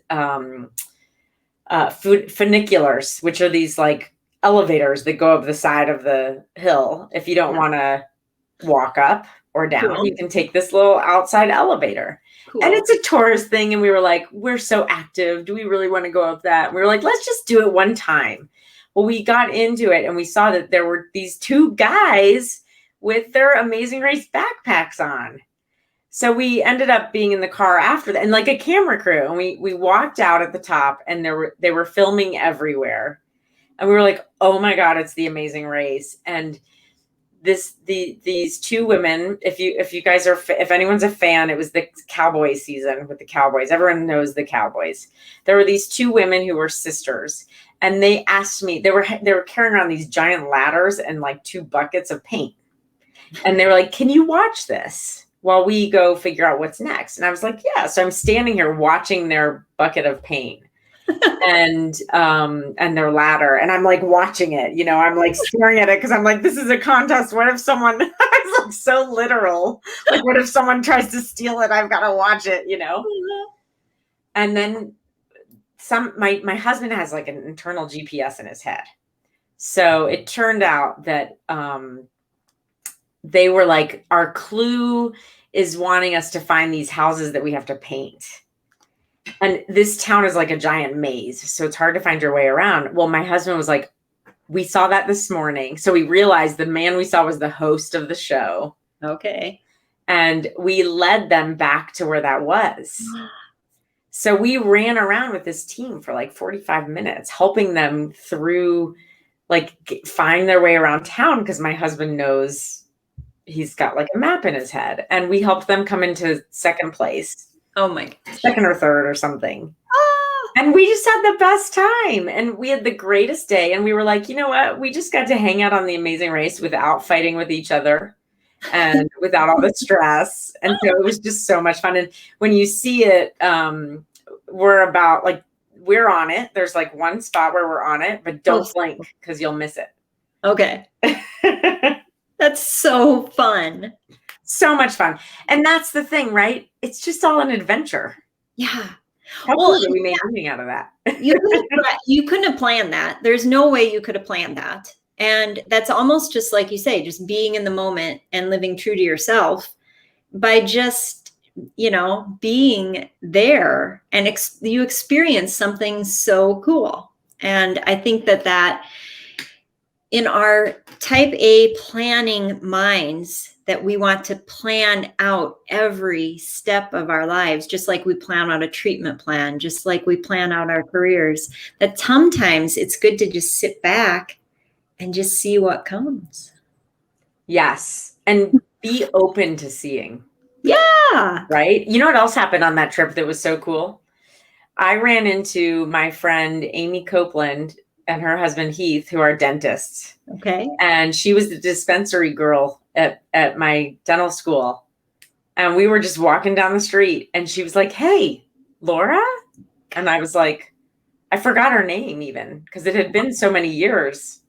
funiculars, which are these like elevators that go up the side of the hill. If you don't want to walk up or down, cool. You can take this little outside elevator. Cool. And it's a tourist thing. And we were like, we're so active. Do we really want to go up that? And we were like, let's just do it one time. Well, we got into it and we saw that there were these two guys with their Amazing Race backpacks on. So we ended up being in the car after that, and like a camera crew, and we walked out at the top, and they were filming everywhere, and we were like, oh my God, it's the Amazing Race. And these two women, if you guys are, if anyone's a fan, it was the Cowboy season with the Cowboys. Everyone knows the Cowboys. There were these two women who were sisters, and they asked me, they were carrying around these giant ladders and like 2 buckets of paint, and they were like, can you watch this while we go figure out what's next? And I was like, yeah. So I'm standing here watching their bucket of paint and their ladder. And I'm like watching it, you know, I'm like staring at it because I'm like, this is a contest. What if someone, it's like so literal. Like, what if someone tries to steal it? I've got to watch it, you know? And then my husband has like an internal GPS in his head. So it turned out that, they were like, our clue is wanting us to find these houses that we have to paint. And this town is like a giant maze, so it's hard to find your way around. Well, my husband was like, we saw that this morning. So we realized the man we saw was the host of the show. Okay. And we led them back to where that was. So we ran around with this team for like 45 minutes, helping them through, like, find their way around town, because my husband knows, he's got like a map in his head, and we helped them come into second place. Oh my gosh. Second or third or something. Oh. And we just had the best time, and we had the greatest day. And we were like, you know what? We just got to hang out on the Amazing Race without fighting with each other and without all the stress. And so it was just so much fun. And when you see it, we're on it. There's like one spot where we're on it, but don't blink because you'll miss it. Okay. That's so fun. So much fun. And that's the thing, right? It's just all an adventure. Yeah. How cool that we made something out of that. You couldn't have planned that. There's no way you could have planned that. And that's almost just like you say, just being in the moment and living true to yourself by just, you know, being there, and you experience something so cool. And I think that in our type A planning minds, that we want to plan out every step of our lives, just like we plan out a treatment plan, just like we plan out our careers, that sometimes it's good to just sit back and just see what comes. Yes. And be open to seeing. Yeah. Right? You know what else happened on that trip that was so cool? I ran into my friend Amy Copeland and her husband Heath, who are dentists. Okay. And she was the dispensary girl at my dental school. And we were just walking down the street, and she was like, hey, Laura? And I was like, I forgot her name even, because it had been so many years.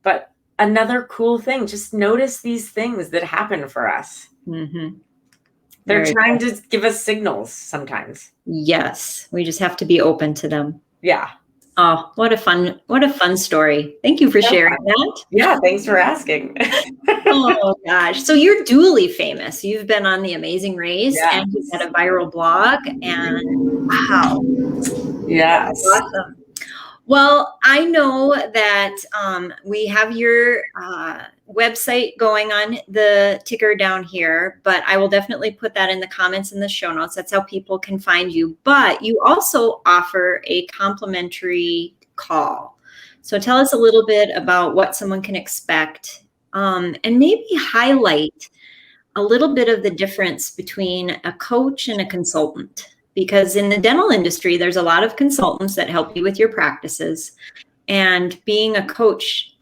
But another cool thing, just notice these things that happen for us. Mm-hmm. They're trying to give us signals sometimes. Yes. We just have to be open to them. Yeah. Oh, what a fun story. Thank you for sharing that. Yeah, thanks for asking. Oh gosh. So you're dually famous. You've been on the Amazing Race, yes, and you've had a viral blog, and wow. Yes. That's awesome. Well, I know that we have your website going on the ticker down here, but I will definitely put that in the comments in the show notes. That's how people can find you. But you also offer a complimentary call. So tell us a little bit about what someone can expect, and maybe highlight a little bit of the difference between a coach and a consultant. Because in the dental industry, there's a lot of consultants that help you with your practices. And being a coach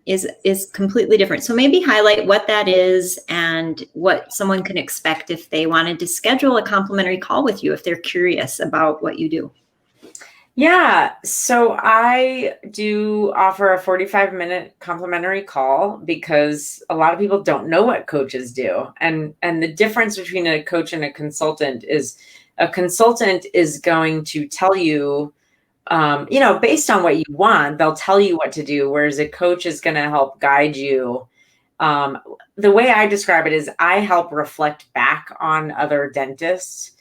is completely different. So maybe highlight what that is and what someone can expect if they wanted to schedule a complimentary call with you, if they're curious about what you do. Yeah, so I do offer a 45-minute complimentary call because a lot of people don't know what coaches do. And the difference between a coach and a consultant is a consultant is going to tell you, based on what you want, they'll tell you what to do, whereas a coach is going to help guide you. The way I describe it is I help reflect back on other dentists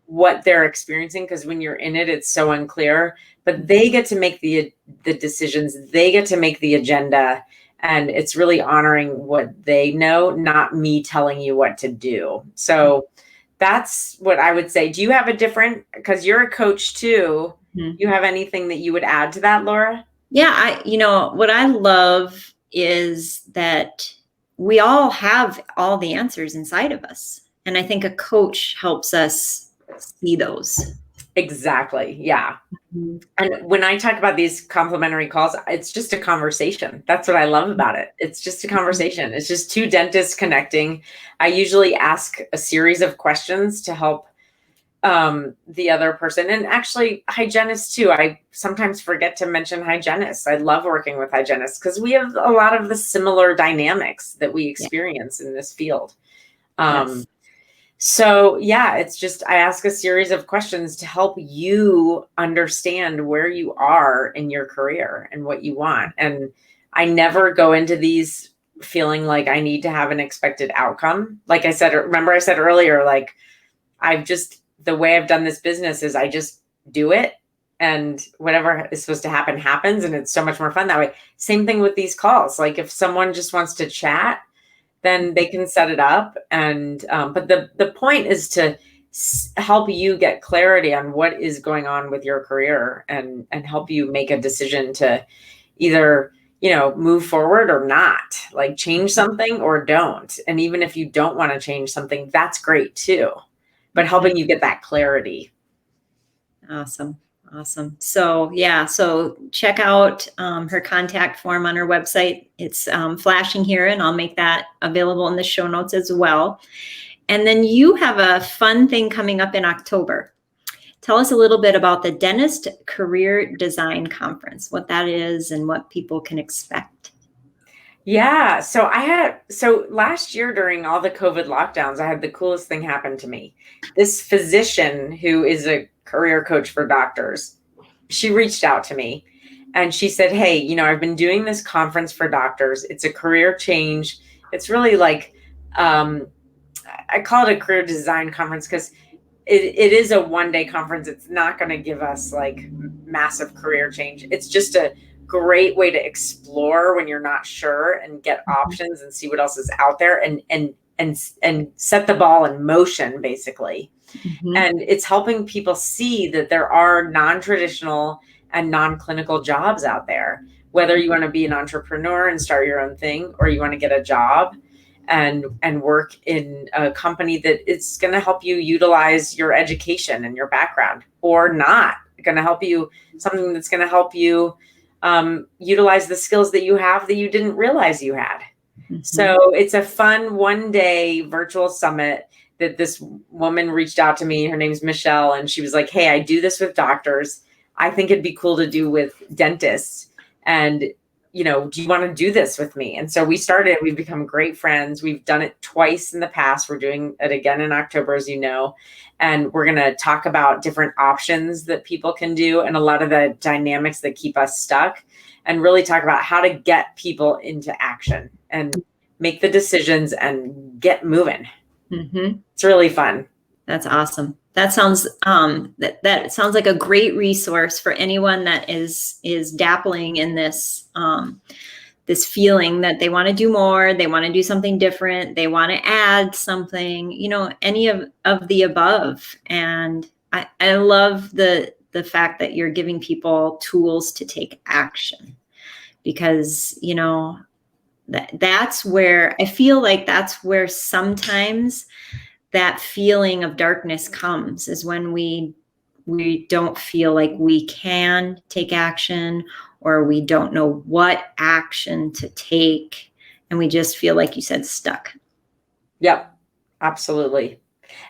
what they're experiencing, because when you're in it, it's so unclear, but they get to make the decisions, they get to make the agenda, and it's really honoring what they know, not me telling you what to do. So that's what I would say. Do you have a different, because you're a coach too, do you have anything that you would add to that, Laura? Yeah, what I love is that we all have all the answers inside of us. And I think a coach helps us see those. Exactly. Yeah. And when I talk about these complimentary calls, it's just a conversation. That's what I love about it. It's just a conversation. It's just two dentists connecting. I usually ask a series of questions to help the other person, and actually hygienists too. I sometimes forget to mention hygienists. I love working with hygienists because we have a lot of the similar dynamics that we experience in this field. Yes. So yeah, it's just, I ask a series of questions to help you understand where you are in your career and what you want. And I never go into these feeling like I need to have an expected outcome. Like I said, remember I said earlier, like the way I've done this business is I just do it, and whatever is supposed to happen happens. And it's so much more fun that way. Same thing with these calls. Like if someone just wants to chat, then they can set it up. And, but the point is to help you get clarity on what is going on with your career, and help you make a decision to either, move forward or not, like change something or don't. And even if you don't want to change something, that's great too, but helping you get that clarity. Awesome. So check out her contact form on her website. It's flashing here, and I'll make that available in the show notes as well. And then you have a fun thing coming up in October. Tell us a little bit about the Dentist Career Design Conference, what that is and what people can expect. Yeah. So last year during all the COVID lockdowns, I had the coolest thing happen to me. This physician who is a career coach for doctors, she reached out to me and she said, hey, I've been doing this conference for doctors. It's a career change. It's really like, I call it a career design conference because it is a one-day conference. It's not going to give us like massive career change. It's just a great way to explore when you're not sure and get options and see what else is out there and set the ball in motion, basically. Mm-hmm. And it's helping people see that there are non-traditional and non-clinical jobs out there, whether you want to be an entrepreneur and start your own thing, or you want to get a job and work in a company that it's going to help you utilize your education and your background, or not going to help you, something that's going to help you utilize the skills that you have that you didn't realize you had. Mm-hmm. So it's a fun one-day virtual summit that this woman reached out to me. Her name's Michelle. And she was like, hey, I do this with doctors. I think it'd be cool to do with dentists. And, do you want to do this with me? And so we started, we've become great friends. We've done it twice in the past. We're doing it again in October, as you know, and we're going to talk about different options that people can do and a lot of the dynamics that keep us stuck, and really talk about how to get people into action and make the decisions and get moving. Mm-hmm. It's really fun. That's awesome. That sounds that sounds like a great resource for anyone that is dabbling in this this feeling that they want to do more, they want to do something different, they want to add something, any of the above. And I love the fact that you're giving people tools to take action, because, that's where I feel like that's where sometimes that feeling of darkness comes, is when we don't feel like we can take action, or we don't know what action to take. And we just feel, like you said, stuck. Yep, absolutely.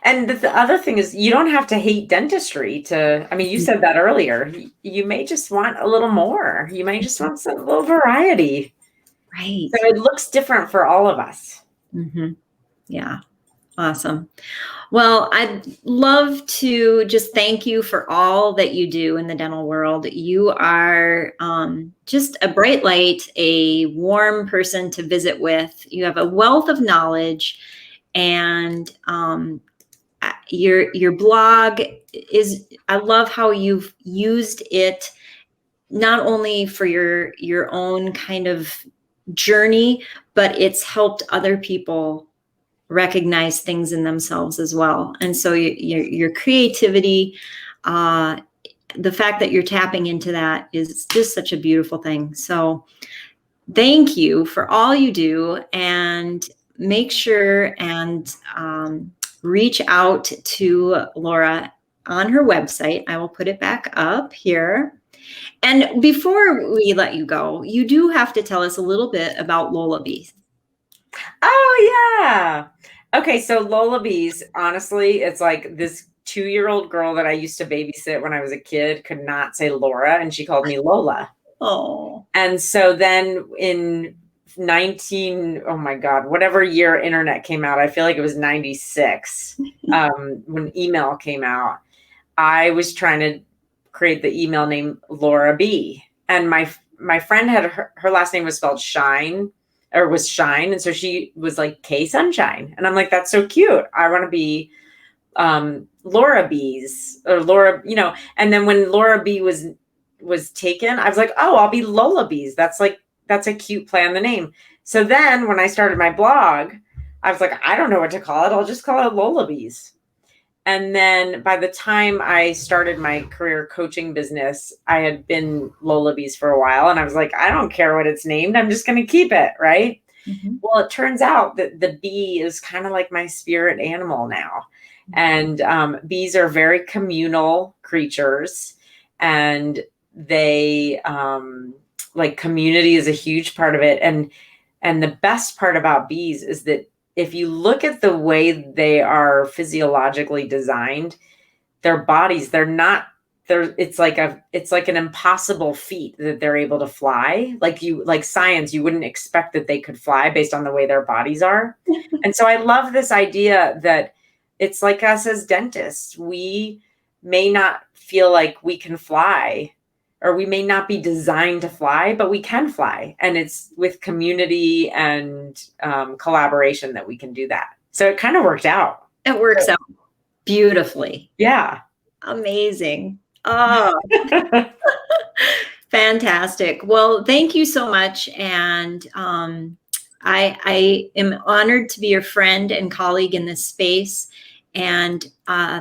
And the other thing is, you don't have to hate dentistry you said that earlier. You may just want a little more. You may just want a little variety. Right. So it looks different for all of us. Mm-hmm. Yeah. Awesome. Well, I'd love to just thank you for all that you do in the dental world. You are just a bright light, a warm person to visit with. You have a wealth of knowledge, and your blog I love how you've used it not only for your own kind of journey, but it's helped other people recognize things in themselves as well. And so your creativity, the fact that you're tapping into that is just such a beautiful thing. So thank you for all you do, and make sure and reach out to Laura on her website. I will put it back up here. And before we let you go, you do have to tell us a little bit about Lolabees. Oh, yeah. Okay, so Lolabees, honestly, it's like this 2-year-old girl that I used to babysit when I was a kid could not say Laura, and she called me Lola. Oh. And so then in oh my God, whatever year internet came out, I feel like it was 96, when email came out, I was trying to create the email name Laura B. And my friend had her last name was spelled Shine, or was Shine. And so she was like K Sunshine. And I'm like, that's so cute. I want to be Lolabees, or Laura, and then when Laura B was taken, I was like, oh, I'll be Lolabees. That's a cute play on the name. So then when I started my blog, I was like, I don't know what to call it. I'll just call it Lolabees. And then by the time I started my career coaching business, I had been Lolabees for a while. And I was like, I don't care what it's named. I'm just going to keep it. Right. Mm-hmm. Well, it turns out that the bee is kind of like my spirit animal now. And bees are very communal creatures, and they like community is a huge part of it. And the best part about bees is that if you look at the way they are physiologically designed, their bodies, it's like an impossible feat that they're able to fly. Like science, you wouldn't expect that they could fly based on the way their bodies are. And so I love this idea that it's like us as dentists. We may not feel like we can fly, or we may not be designed to fly, but we can fly. And it's with community and collaboration that we can do that. So it kind of worked out. It works out beautifully. Yeah. Amazing. Oh, fantastic. Well, thank you so much. And I am honored to be your friend and colleague in this space, and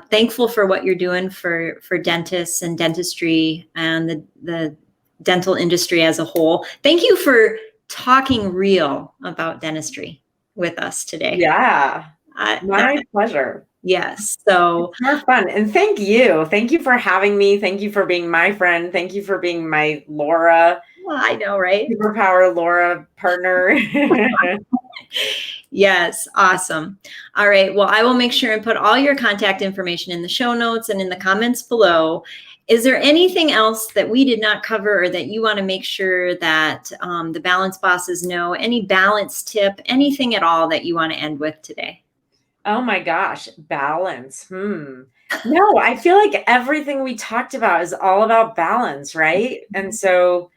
thankful for what you're doing for dentists and dentistry and the dental industry as a whole. Thank you for talking real about dentistry with us today. Yeah, my pleasure. Yes. So it's more fun. And thank you. Thank you for having me. Thank you for being my friend. Thank you for being my Laura. Well, I know, right? Superpower Laura partner. Yes. Awesome. All right. Well, I will make sure and put all your contact information in the show notes and in the comments below. Is there anything else that we did not cover, or that you want to make sure that the balance bosses know? Any balance tip, anything at all that you want to end with today? Oh my gosh. Balance. No, I feel like everything we talked about is all about balance, right? And so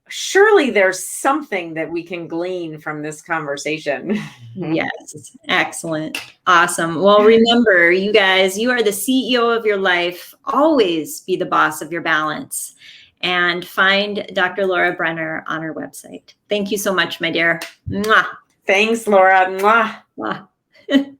surely there's something that we can glean from this conversation. Yes. Excellent. Awesome. Well, remember, you guys, you are the CEO of your life. Always be the boss of your balance. and find Dr. Laura Brenner on her website. Thank you so much, my dear. Mwah. Thanks, Laura. Mwah. Mwah.